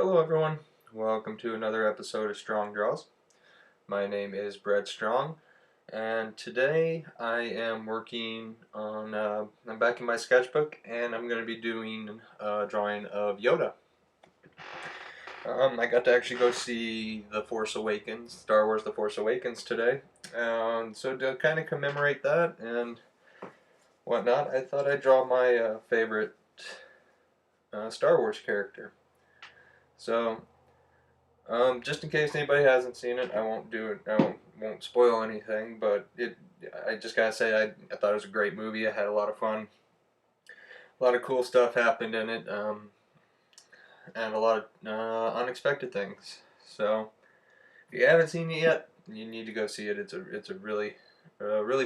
Hello everyone, welcome to another episode of Strong Draws. My name is Brett Strong, and today I am working on, I'm back in my sketchbook, and I'm going to be doing a drawing of Yoda. I got to actually go see The Force Awakens, Star Wars The Force Awakens today, so to kind of commemorate that and whatnot, I thought I'd draw my favorite Star Wars character. So, just in case anybody hasn't seen it, I won't do it. I won't spoil anything. But I just gotta say, I thought it was a great movie. I had a lot of fun. A lot of cool stuff happened in it, and a lot of unexpected things. So if you haven't seen it yet, you need to go see it. It's a really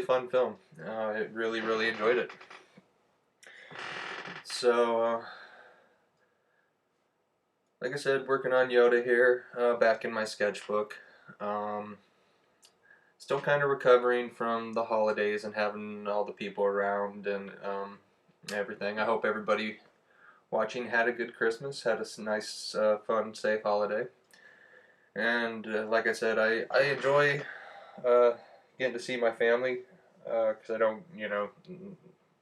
fun film. I really enjoyed it. So like I said, working on Yoda here, back in my sketchbook. Um, Still kind of recovering from the holidays and having all the people around and everything. I hope everybody watching had a good Christmas, had a nice, fun, safe holiday. And like I said, I enjoy uh, getting to see my family because I don't, a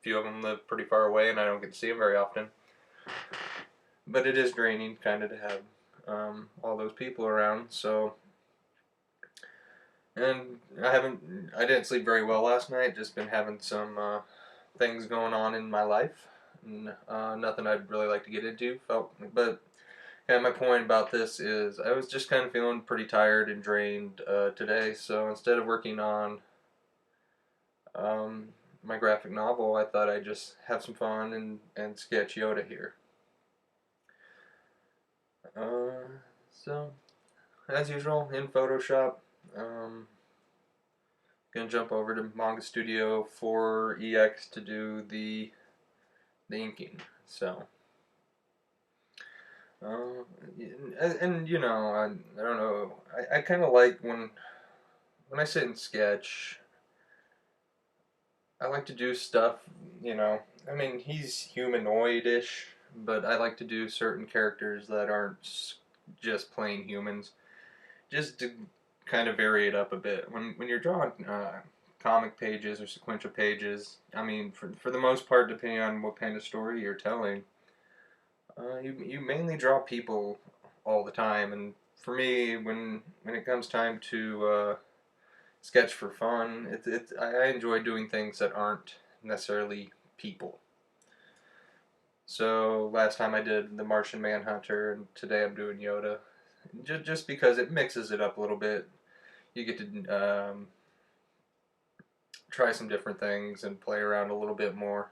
few of them live pretty far away and I don't get to see them very often. But it is draining kind of to have all those people around. So, and I didn't sleep very well last night. Just been having some things going on in my life. Nothing I'd really like to get into. But my point about this is I was just kind of feeling pretty tired and drained today. So instead of working on um, my graphic novel, I thought I'd just have some fun and sketch Yoda here. So as usual in Photoshop, um, gonna jump over to Manga Studio 4EX to do the inking. So. Uh, and I don't know. I kind of like when I sit and sketch. I like to do stuff. I mean, he's humanoid-ish, but I like to do certain characters that aren't just plain humans, just to kind of vary it up a bit. When you're drawing comic pages or sequential pages, I mean, for the most part, depending on what kind of story you're telling, you mainly draw people all the time, and for me, when it comes time to sketch for fun, I enjoy doing things that aren't necessarily people. So last time I did the Martian Manhunter, and today I'm doing Yoda, just because it mixes it up a little bit. You get to try some different things and play around a little bit more.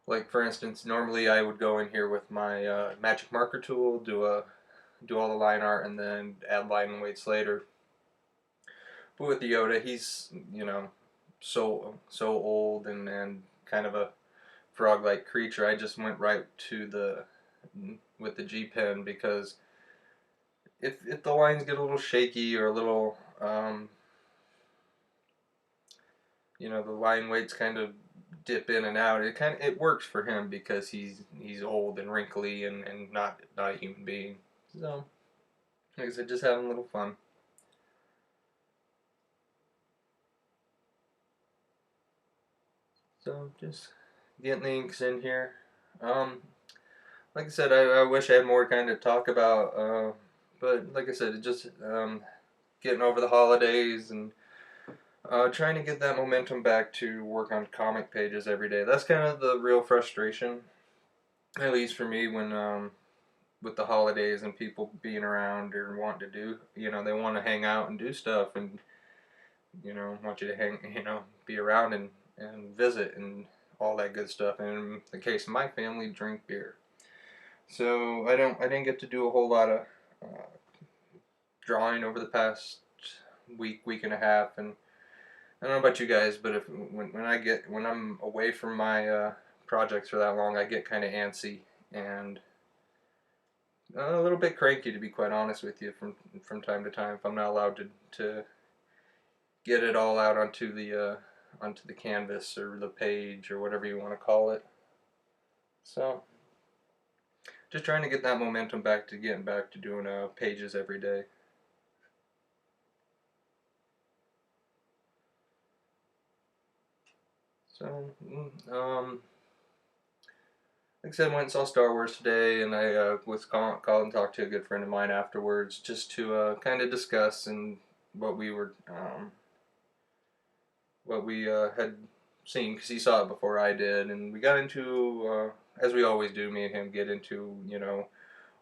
Like for instance, normally I would go in here with my magic marker tool, do all the line art, and then add line weights later. But with the Yoda, he's so old and kind of a frog-like creature. I just went right to the with the G pen because if the lines get a little shaky or a little the line weights kind of dip in and out, it works for him because he's old and wrinkly and not a human being. So like I said, just having a little fun. So just getting the inks in here. Um, like I said, I wish I had more kind of talk about, but like I said, it just getting over the holidays and trying to get that momentum back to work on comic pages every day. That's kind of the real frustration, at least for me, when with the holidays and people being around or wanting to do, they want to hang out and do stuff and want you to be around and visit and all that good stuff. And in the case of my family, drink beer. So I didn't get to do a whole lot of uh, drawing over the past week and a half, and I don't know about you guys, but when I'm away from my projects for that long, I get kind of antsy and a little bit cranky, to be quite honest with you, from time to time if I'm not allowed to get it all out onto the canvas or the page or whatever you want to call it. So just trying to get that momentum back to getting back to doing pages every day. So, like I said, went and saw Star Wars today, and I called and talked to a good friend of mine afterwards, just to kind of discuss and what we were, what we had seen, because he saw it before I did, and we got into, as we always do, me and him get into,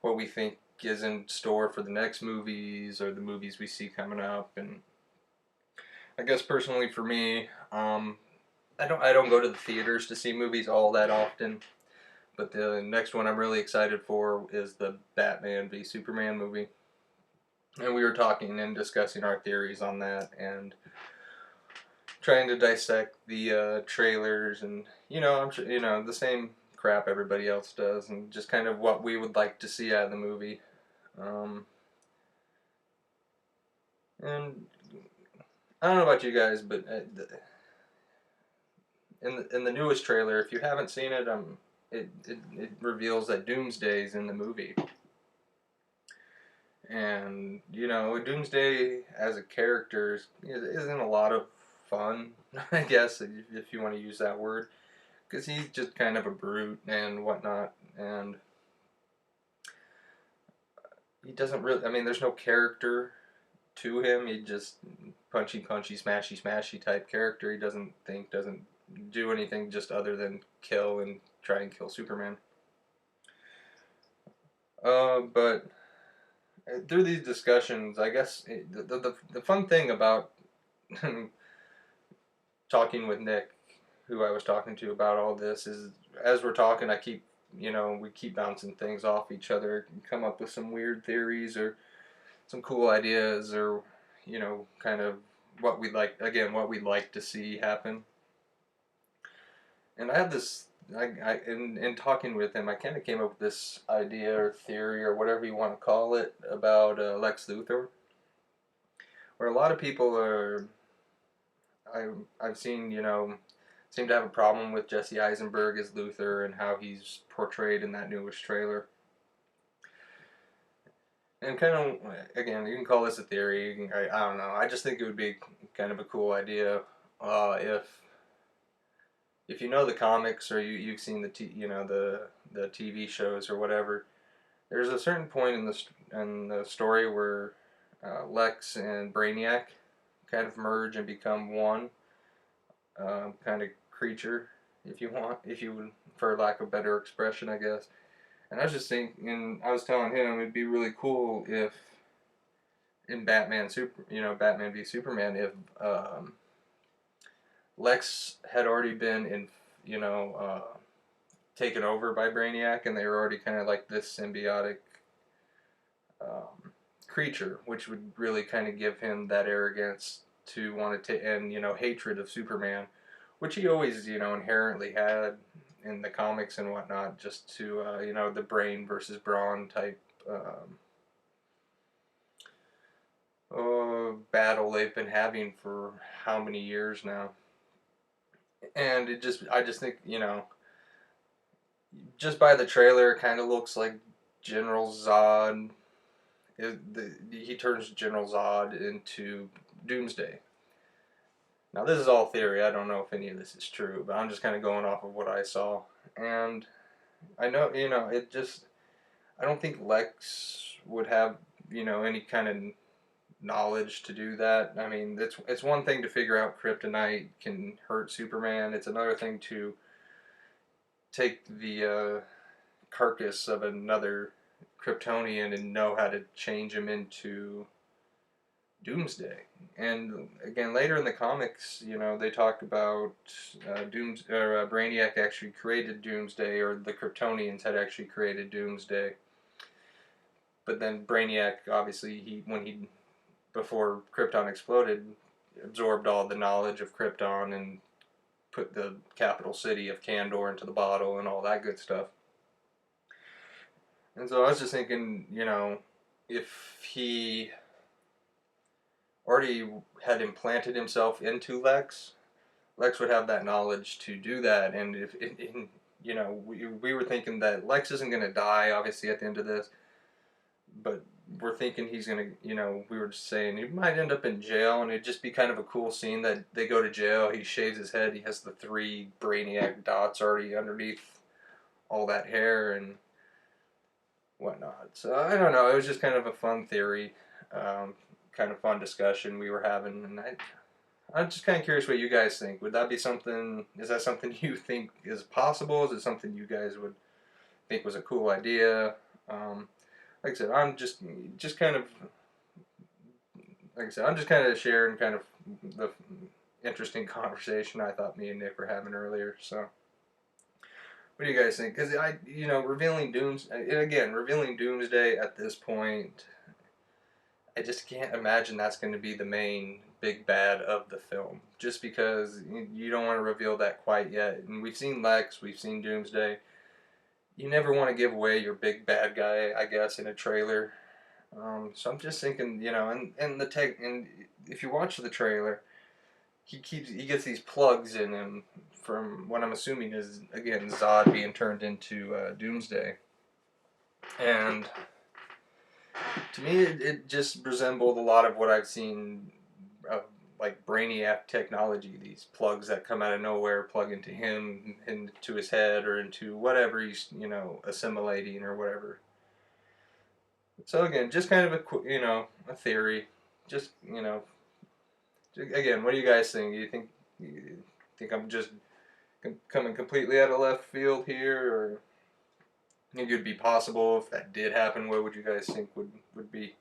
what we think is in store for the next movies or the movies we see coming up, and I guess personally for me, I don't go to the theaters to see movies all that often. But the next one I'm really excited for is the Batman v Superman movie. And we were talking and discussing our theories on that and trying to dissect the trailers and, I'm sure, the same crap everybody else does and just kind of what we would like to see out of the movie. And I don't know about you guys, but in the newest trailer, if you haven't seen it, it reveals that Doomsday's in the movie. And, Doomsday as a character isn't a lot of fun, I guess, if you want to use that word. Because he's just kind of a brute and whatnot. And he doesn't really, there's no character to him. He just punchy, smashy, smashy type character. He doesn't do anything just other than kill and try and kill Superman. But through these discussions, I guess the fun thing about talking with Nick, who I was talking to about all this, is as we're talking, we keep bouncing things off each other, and come up with some weird theories or some cool ideas, or kind of what we'd like to see happen. And I have this. In talking with him, I kind of came up with this idea or theory or whatever you want to call it about Lex Luthor, where a lot of people I've seen, seem to have a problem with Jesse Eisenberg as Luthor and how he's portrayed in that newest trailer. And kind of, again, you can call this a theory. I don't know. I just think it would be kind of a cool idea if you know the comics or you've seen the TV shows or whatever. There's a certain point in the story where Lex and Brainiac kind of merge and become one kind of creature, if you would, for lack of better expression, I guess. And I was just thinking, I was telling him it'd be really cool if in Batman v Superman, if Lex had already been taken over by Brainiac, and they were already kind of like this symbiotic creature, which would really kind of give him that arrogance to want to and hatred of Superman, which he always inherently had in the comics and whatnot, just to the brain versus brawn type battle they've been having for how many years now. And I just think just by the trailer, it kind of looks like General Zod. He turns General Zod into Doomsday. Now, this is all theory. I don't know if any of this is true, but I'm just kind of going off of what I saw. And I know, I don't think Lex would have, any kind of knowledge to do that. It's one thing to figure out kryptonite can hurt Superman. It's another thing to take the carcass of another Kryptonian and know how to change him into Doomsday. And again, later in the comics, they talk about Brainiac actually created Doomsday, or the Kryptonians had actually created Doomsday. But then Brainiac, obviously, before Krypton exploded, absorbed all the knowledge of Krypton and put the capital city of Kandor into the bottle and all that good stuff. And so I was just thinking, if he already had implanted himself into Lex would have that knowledge to do that. And you know, we were thinking that Lex isn't going to die, obviously, at the end of this, but we're thinking he's going to, you know, we were just saying he might end up in jail, and it'd just be kind of a cool scene that they go to jail, he shaves his head, he has the 3 Brainiac dots already underneath all that hair and whatnot. So I don't know, it was just kind of a fun theory, kind of fun discussion we were having, and I'm just kind of curious what you guys think. Would that be something, is that something you think is possible? Is it something you guys would think was a cool idea? Like I said, I'm just kind of, like I said, I'm just kind of sharing kind of the interesting conversation I thought me and Nick were having earlier. So, what do you guys think? Because you know, revealing Doomsday at this point, I just can't imagine that's going to be the main big bad of the film. Just because you don't want to reveal that quite yet. And we've seen Lex, we've seen Doomsday. You never want to give away your big bad guy, I guess, in a trailer. So I'm just thinking, you know, and if you watch the trailer, he gets these plugs in him from what I'm assuming is, again, Zod being turned into Doomsday, and to me it just resembled a lot of what I've seen of like Brainiac technology. These plugs that come out of nowhere plug into him, into his head, or into whatever he's, you know, assimilating or whatever. So again, just kind of a theory. Just, you know, again, what do you guys think? You think I'm just coming completely out of left field here, or think it would be possible if that did happen? What would you guys think would be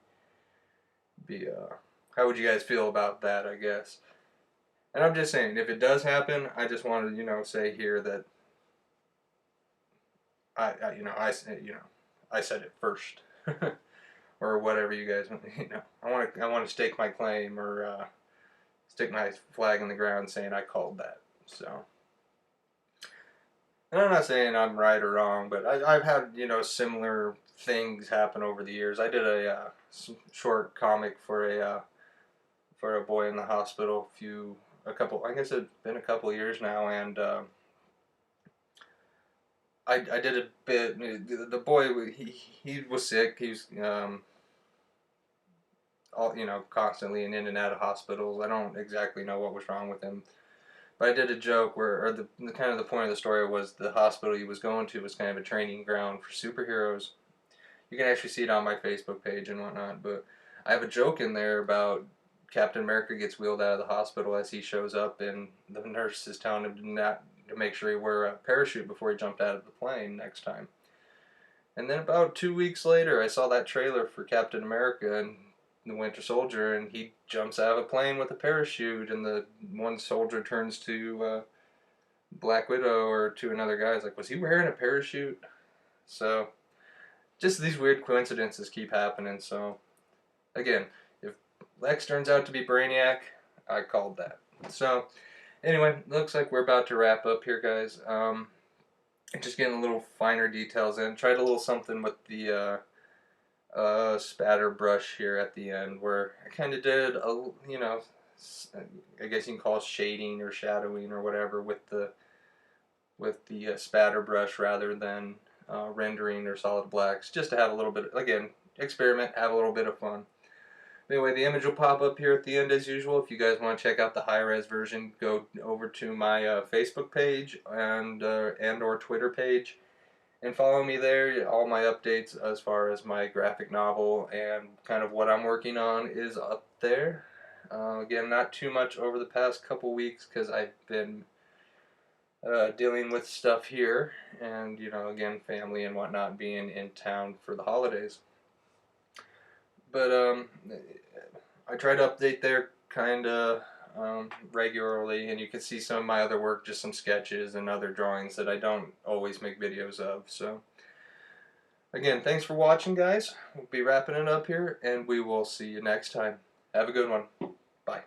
how would you guys feel about that? I guess. And I'm just saying, if it does happen, I just want to, you know, say here that I said it first, or whatever you guys want. You know, I want to stake my claim, or stick my flag in the ground saying I called that. So, and I'm not saying I'm right or wrong, but I've had, you know, similar things happen over the years. I did a short comic for a boy in the hospital I guess it's been a couple years now, and I did a bit. The boy, he was sick. He was all, you know, constantly in and out of hospitals. I don't exactly know what was wrong with him, but I did a joke where, or the kind of the point of the story was the hospital he was going to was kind of a training ground for superheroes. You can actually see it on my Facebook page and whatnot, but I have a joke in there about Captain America gets wheeled out of the hospital as he shows up, and the nurse is telling him to make sure he wear a parachute before he jumped out of the plane next time. And then about 2 weeks later, I saw that trailer for Captain America and the Winter Soldier, and he jumps out of a plane with a parachute, and the one soldier turns to Black Widow or to another guy. He's like, was he wearing a parachute? So, just these weird coincidences keep happening. So, again, if Lex turns out to be Brainiac, I called that. So, anyway, looks like we're about to wrap up here, guys. Just getting a little finer details in. Tried a little something with the spatter brush here at the end, where I kind of did a, you know, I guess you can call it shading or shadowing or whatever with the spatter brush rather than rendering or solid blacks, just to have a little bit, again, experiment, have a little bit of fun. Anyway, the image will pop up here at the end as usual. If you guys want to check out the high-res version, go over to my Facebook page and or Twitter page, and follow me there. All my updates as far as my graphic novel and kind of what I'm working on is up there. Again, not too much over the past couple weeks because I've been dealing with stuff here, and, you know, again, family and whatnot, being in town for the holidays. But I try to update there kind of regularly, and you can see some of my other work, just some sketches and other drawings that I don't always make videos of. So, again, thanks for watching, guys. We'll be wrapping it up here, and we will see you next time. Have a good one. Bye.